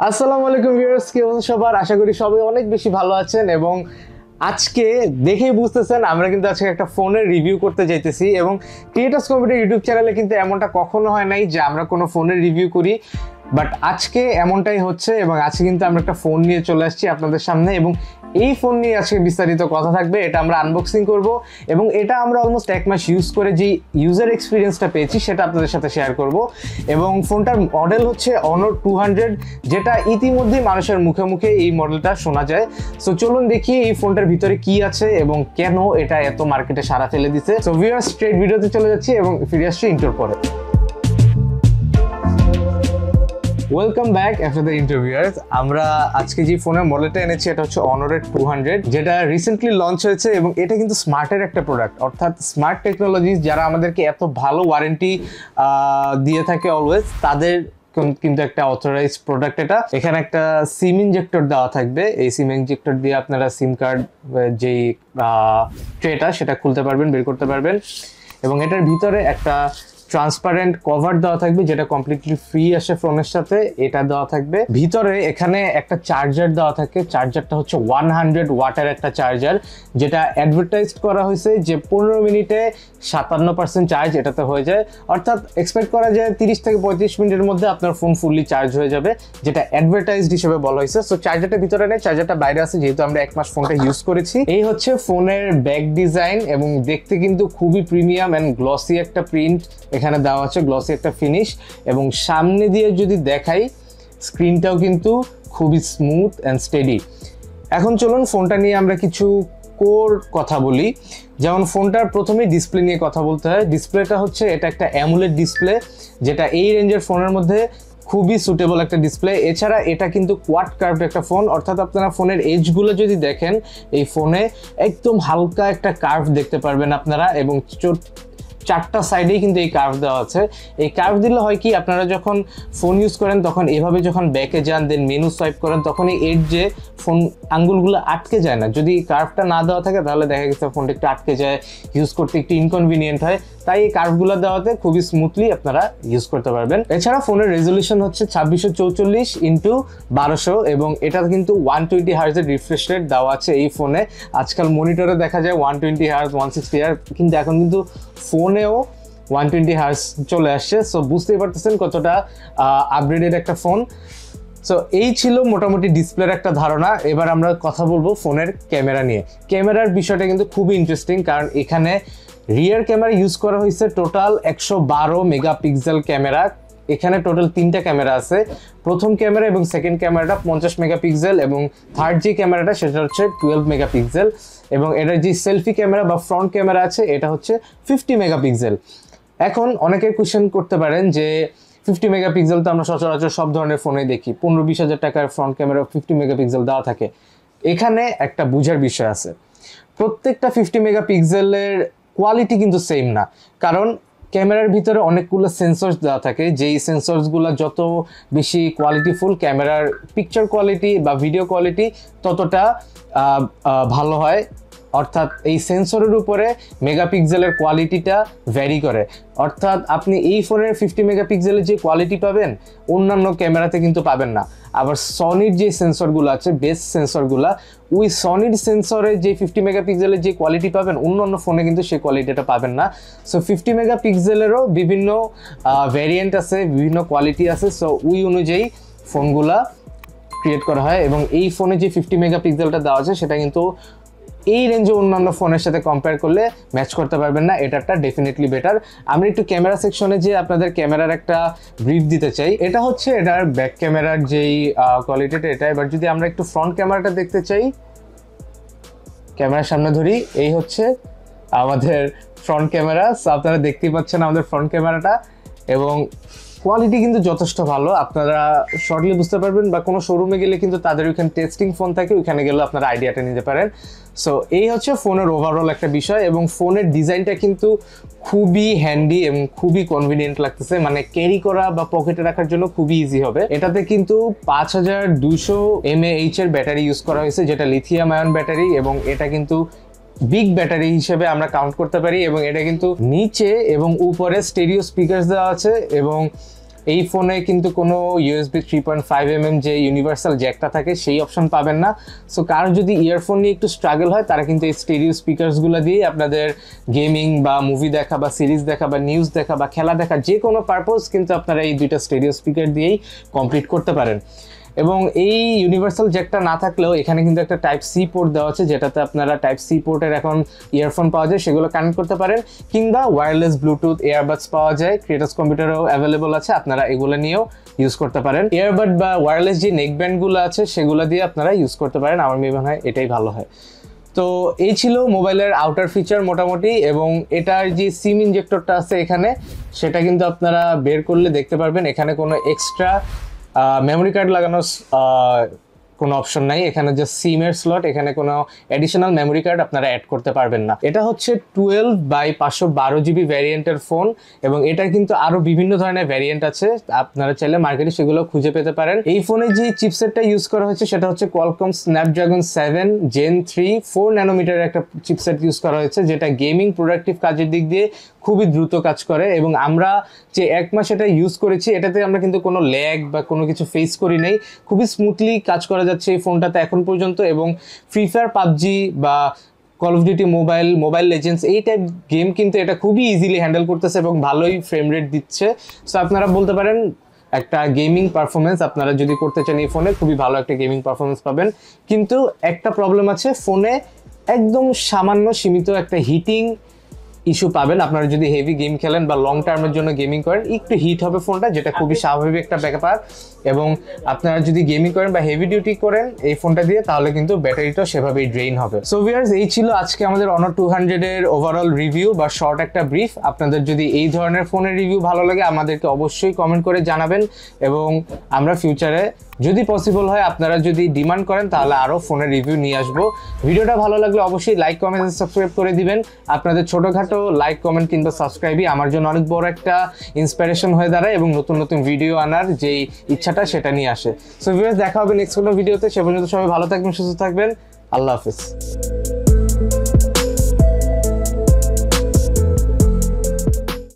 আসসালামু আলাইকুম ভিউয়ার্স, কি অবস্থা সবার? আশা করি সবাই অনেক বেশি ভালো আছেন। এবং আজকে দেখেই বুঝতেছেন আমরা কিন্তু আজকে একটা ফোনের রিভিউ করতে যাইতেছি। এবং ক্রিয়েটার্স কম্পিউটার ইউটিউব চ্যানেলে কিন্তু এমনটা কখনো হয় নাই যে আমরা কোনো ফোনের রিভিউ করি, বাট আজকে এমনটাই হচ্ছে। এবং আজকে কিন্তু আমরা একটা ফোন নিয়ে চলে আসছি আপনাদের সামনে, এবং এই ফোন নিয়ে আজকে বিস্তারিত কথা থাকবে। এটা আমরা আনবক্সিং করব এবং এটা আমরা অলমোস্ট 1 মাস ইউজ করে যে ইউজার এক্সপিরিয়েন্সটা পেয়েছি সেটা আপনাদের সাথে শেয়ার করব। এবং ফোনটার মডেল হচ্ছে Honor 200, যেটা ইতিমধ্যেই মানুষের মুখে মুখে এই মডেলটা শোনা যায়। সো চলুন দেখি এই ফোনটার ভিতরে কি আছে এবং কেন এটা এত মার্কেটে সাড়া ফেলে দিচ্ছে। সো ভিউয়ার্স, স্ট্রেট ভিডিওতে চলে যাচ্ছি এবং ফিরে আসছি ইন্টোর পরে। Welcome back after the interviewers. আমরা আজকে যে ফোনের মডেলটা এনেছি এটা হচ্ছে Honor 200, যেটা রিসেন্টলি লঞ্চ হয়েছে। এবং এটা কিন্তু স্মার্টের একটা প্রোডাক্ট, অর্থাৎ স্মার্ট টেকনোলজিস যারা আমাদেরকে এত ভালো ওয়ারেন্টি দিয়ে থাকে অলওয়েজ, তাদের কিন্তু একটা অথরাইজড প্রোডাক্ট। এখানে একটা সিম ইনজেক্টর দেওয়া থাকবে। এই সিম ইনজেক্টর দিয়ে আপনারা সিম কার্ড যেই ট্রেটা সেটা খুলতে পারবেন, বের করতে পারবেন। এবং এটার ভিতরে একটা ট্রান্সপারেন্ট কভার দেওয়া থাকবে, যেটা কমপ্লিটলি ফ্রি আসে ফোনের সাথে। এটা দেওয়া থাকবে ভিতরে। এখানে একটা চার্জার দেওয়া থাকে। চার্জারটা হচ্ছে 100 ওয়াটের একটা চার্জার, যেটা অ্যাডভার্টাইজ করা হয়েছে যে 15 মিনিটে 57% চার্জ এটাতে হয়ে যায়। অর্থাৎ এক্সপেক্ট করা যায় 30 থেকে 35 মিনিটের মধ্যে আপনার ফোন ফুললি চার্জ হয়ে যাবে, যেটা অ্যাডভার্টাইজড হিসেবে বলা হয়েছে। সো চার্জারটা ভিতরে নেই, চার্জারটা বাইরে আছে, যেহেতু আমরা 1 মাস ফোনটা ইউজ করেছি। এই হচ্ছে ফোনের ব্যাক ডিজাইন, এবং দেখতে কিন্তু খুবই প্রিমিয়াম অ্যান্ড গ্লসি একটা প্রিন্ট এখানে দেওয়া আছে, গ্লসি একটা ফিনিশ। এবং সামনে দিয়ে যদি দেখাই, স্ক্রিনটাও কিন্তু খুবই স্মুথ অ্যান্ড স্টেডি। এখন চলুন ফোনটা নিয়ে আমরা কিছু কোর কথা বলি। যেমন ফোনটার প্রথমেই ডিসপ্লে নিয়ে কথা বলতে হয়। ডিসপ্লেটা হচ্ছে এটা একটা অ্যামোলেড ডিসপ্লে, যেটা এই রেঞ্জের ফোনের মধ্যে খুবই সুটেবল একটা ডিসপ্লে। এছাড়া এটা কিন্তু কোয়াড কার্ভ একটা ফোন, অর্থাৎ আপনারা ফোনের এজগুলো যদি দেখেন, এই ফোনে একদম হালকা একটা কার্ভ দেখতে পারবেন আপনারা। এবং চারটা সাইডেই কিন্তু এই কার্ভ দেওয়া আছে। এই কার্ভ দিলে হয় কি, আপনারা যখন ফোন ইউজ করেন তখন এভাবে যখন ব্যাকে যান, দেন মেনু সোয়াইপ করেন, তখন এই এডজে ফোন আঙ্গুলগুলো আটকে যায় না। যদি কার্ভটা না দেওয়া থাকে তাহলে দেখা গেছে ফোনটা একটু আটকে যায়, ইউজ করতে একটু ইনকনভিনিয়েন্ট হয়। তাই এই কার্ভগুলো দেওয়াতে খুবই স্মুথলি আপনারা ইউজ করতে পারবেন। এছাড়া ফোনের রেজলিউশন হচ্ছে 2644x1200, এবং এটা কিন্তু 120 হার্জের রিফ্রেশ রেট দেওয়া আছে এই ফোনে। আজকাল মনিটরে দেখা যায় 120 হার্জ, 160 হার্জ, কিন্তু এখন কিন্তু ফোনেও 120 হার্জ চলে আসছে। সো বুঝতেই পারতেছেন কতটা আপগ্রেডেড একটা ফোন। সো এই ছিল মোটামুটি ডিসপ্লের একটা ধারণা। এবার আমরা কথা বলবো ফোনের ক্যামেরা নিয়ে। ক্যামেরার বিষয়টা কিন্তু খুবই ইন্টারেস্টিং, কারণ এখানে রিয়ার ক্যামেরা ইউজ করা হয়েছে টোটাল 112 মেগাপিক্সেল ক্যামেরা। এখানে টোটাল 3টা ক্যামেরা আছে। প্রথম ক্যামেরা এবং সেকেন্ড ক্যামেরাটা 50 মেগাপিক্সেল, এবং থার্ড যে ক্যামেরাটা সেটা হচ্ছে 12 মেগাপিক্সেল। এবং এটার যে সেলফি ক্যামেরা বা ফ্রন্ট ক্যামেরা আছে এটা হচ্ছে 50 মেগাপিক্সেল। এখন অনেকে কোয়েশ্চেন করতে পারেন যে 50 মেগাপিক্সেল তো আমরা সচরাচর সব ধরনের ফোনে দেখি, 15-20 হাজার টাকার ফ্রন্ট ক্যামেরা 50 মেগাপিক্সেল দেওয়া থাকে। এখানে একটা বুঝার বিষয় আছে, প্রত্যেকটা 50 মেগাপিক্সেলের কোয়ালিটি কিন্তু সেম না। কারণ ক্যামেরার ভিতরে অনেকগুলো সেন্সরস দেওয়া থাকে, যেই সেন্সরসগুলো যত বেশি কোয়ালিটিফুল, ক্যামেরার পিকচার কোয়ালিটি বা ভিডিও কোয়ালিটি ততটা ভালো হয়। অর্থাৎ এই সেন্সরের উপরে মেগাপিক্সেলের কোয়ালিটিটা ভ্যারি করে। অর্থাৎ আপনি এই ফোনের 50 মেগাপিক্সেলের যে কোয়ালিটি পাবেন, অন্যান্য ক্যামেরাতে কিন্তু পাবেন না। আবার সনির যে সেন্সরগুলো আছে, বেস্ট সেন্সরগুলো, ওই সনির সেন্সরে যে 50 মেগাপিক্সেলের যে কোয়ালিটি পাবেন, অন্যান্য ফোনে কিন্তু সেই কোয়ালিটিটা পাবেন না। সো 50 মেগাপিক্সেলেরও বিভিন্ন ভ্যারিয়েন্ট আছে, বিভিন্ন কোয়ালিটি আছে। সো ওই অনুযায়ী ফোনগুলা ক্রিয়েট করা হয়। এবং এই ফোনে যে 50 মেগাপিক্সেলটা দেওয়া আছে সেটা কিন্তু এই রেঞ্জে অন্যান্য ফোনের সাথে কম্পেয়ার করলে ম্যাচ করতে পারবেন না। এটাটা ডেফিনেটলি বেটার। আমি একটু ক্যামেরা সেকশনে যে আপনাদের ক্যামেরার একটা ব্রিফ দিতে চাই। এটা হচ্ছে এটার ব্যাক ক্যামেরার যেই কোয়ালিটিটা এটা। এবার যদি আমরা একটু ফ্রন্ট ক্যামেরাটা দেখতে চাই, ক্যামেরার সামনে ধরি, এই হচ্ছে আমাদের ফ্রন্ট ক্যামেরা। সো আপনারা দেখতেই পাচ্ছেন আমাদের ফ্রন্ট ক্যামেরাটা, এবং কোয়ালিটি কিন্তু যথেষ্ট ভালো। আপনারা শর্টলি বুঝতে পারবেন, বা কোনো শোরুমে গেলে কিন্তু তাদের ওইখানে টেস্টিং ফোন থাকে, ওইখানে গেলে আপনারা আইডিয়াটা নিতে পারেন। সো এই হচ্ছে ফোনের ওভারঅল একটা বিষয়। এবং ফোনের ডিজাইনটা কিন্তু খুবই হ্যান্ডি এবং খুবই কনভিনিয়েন্ট লাগতেছে, মানে ক্যারি করা বা পকেটে রাখার জন্য খুবই ইজি হবে। এটাতে কিন্তু 5200 mAh এর ব্যাটারি ইউজ করা হয়েছে, যেটা লিথিয়াম আয়ন ব্যাটারি। এবং এটা কিন্তু বিগ ব্যাটারি হিসেবে আমরা কাউন্ট করতে পারি। এবং এটা কিন্তু নিচে এবং উপরে স্টেরিও স্পিকার দেওয়া আছে, এবং এই ফোনে কিন্তু কোনো USB 3.5mm যে ইউনিভার্সাল জ্যাকটা থাকে সেই অপশন পাবেন না। সো কারো যদি ইয়ারফোন নিয়ে একটু স্ট্রাগল হয় তারা কিন্তু এই স্টেরিও স্পিকারসগুলো দিয়ে আপনাদের গেমিং বা মুভি দেখা বা সিরিজ দেখা বা নিউজ দেখা বা খেলা দেখা যে কোনো পারপোজ কিন্তু আপনারা এই দুইটা স্টেরিও স্পিকার দিয়েই কমপ্লিট করতে পারেন। এবং এই ইউনিভার্সাল জ্যাকটা না থাকলেও এখানে কিন্তু একটা Type-C পোর্ট দেওয়া আছে, যেটাতে আপনারা Type-C পোর্টের এখন ইয়ারফোন পাওয়া যায়, সেগুলো কানেক্ট করতে পারেন, কিংবা ওয়্যারলেস ব্লুটুথ এয়ারবাডস পাওয়া যায়, ক্রিয়েটার্স কম্পিউটারেও অ্যাভেলেবল আছে, আপনারা এগুলো নিয়েও ইউজ করতে পারেন। এয়ারবাড বা ওয়্যারলেস যে নেকব্যান্ডগুলো আছে সেগুলো দিয়ে আপনারা ইউজ করতে পারেন, আমার মনে হয় এটাই ভালো হয়। তো এই ছিল মোবাইলের আউটার ফিচার মোটামুটি, এবং এটার যে সিম ইনজেক্টরটা আছে এখানে, সেটা কিন্তু আপনারা বের করলে দেখতে পারবেন এখানে কোনো এক্সট্রা মেমোরি কার্ড লাগানোর কোনো অপশন নাই, এখানে যে সিমের স্লট, এখানে কোনো অ্যাডিশনাল মেমোরি কার্ড আপনারা অ্যাড করতে পারবেন না। এটা হচ্ছে 12/512 GB ভ্যারিয়েন্টের ফোন, এবং এটার কিন্তু আরো বিভিন্ন ধরনের ভ্যারিয়েন্ট আছে, আপনারা চাইলে মার্কেটে সেগুলো খুঁজে পেতে পারেন। এই ফোনে যে চিপসেটটা ইউজ করা হয়েছে সেটা হচ্ছে কোয়ালকম স্ন্যাপড্রাগন 7 Gen 3 4 ন্যানোমিটারের একটা চিপসেট ইউজ করা হয়েছে, যেটা গেমিং প্রোডাক্টিভ কাজের দিক দিয়ে খুবই দ্রুত কাজ করে। এবং আমরা যে 1 মাস এটা ইউজ করেছি, এটাতে আমরা কিন্তু কোনো ল্যাগ বা কোনো কিছু ফেস করি নাই, খুবই স্মুথলি কাজ করা যাচ্ছে এই ফোনটাতে এখন পর্যন্ত। এবং ফ্রি ফায়ার, পাবজি বা call of duty mobile, mobile legends এই টাইপ গেম কিন্তু এটা খুবই ইজিলি হ্যান্ডেল করতেছে এবং ভালোই ফ্রেম রেট দিচ্ছে। সো আপনারা বলতে পারেন একটা গেমিং পারফরমেন্স আপনারা যদি করতে চান এই ফোনে, খুবই ভালো একটা গেমিং পারফরমেন্স পাবেন। কিন্তু একটা প্রবলেম আছে, ফোনে একদম সামান্য সীমিত একটা হিটিং ইস্যু পাবেন। আপনারা যদি হেভি গেম খেলেন বা লং টার্মের জন্য গেমিং করেন, একটু হিট হবে ফোনটা, যেটা খুবই স্বাভাবিক একটা ব্যাপার। এবং আপনারা যদি গেমিং করেন বা হেভি ডিউটি করেন এই ফোনটা দিয়ে, তাহলে কিন্তু ব্যাটারিটাও সেভাবেই ড্রেইন হবে। সো ভিউয়ার্স, এই ছিল আজকে আমাদের Honor 200 এর ওভারঅল রিভিউ বা শর্ট একটা ব্রিফ। আপনাদের যদি এই ধরনের ফোনের রিভিউ ভালো লাগে আমাদেরকে অবশ্যই কমেন্ট করে জানাবেন, এবং আমরা ফিউচারে যদি পসিবল হয়, আপনারা যদি ডিমান্ড করেন, তাহলে আরও ফোনের রিভিউ নিয়ে আসবো। ভিডিওটা ভালো লাগলে অবশ্যই লাইক, কমেন্ট, সাবস্ক্রাইব করে দিবেন। আপনাদের ছোটোখাটো লাইক, কমেন্ট কিংবা সাবস্ক্রাইবই আমার জন্য অনেক বড় একটা ইন্সপিরেশন হয়ে দাঁড়ায়, এবং নতুন নতুন ভিডিও আনার যেই ইচ্ছাটা সেটা নিয়ে আসে। সো ভিউয়ার্স, দেখা হবে নেক্সট কোনো ভিডিওতে। সে পর্যন্ত সবাই ভালো থাকবেন, সুস্থ থাকবেন। আল্লাহ হাফেজ।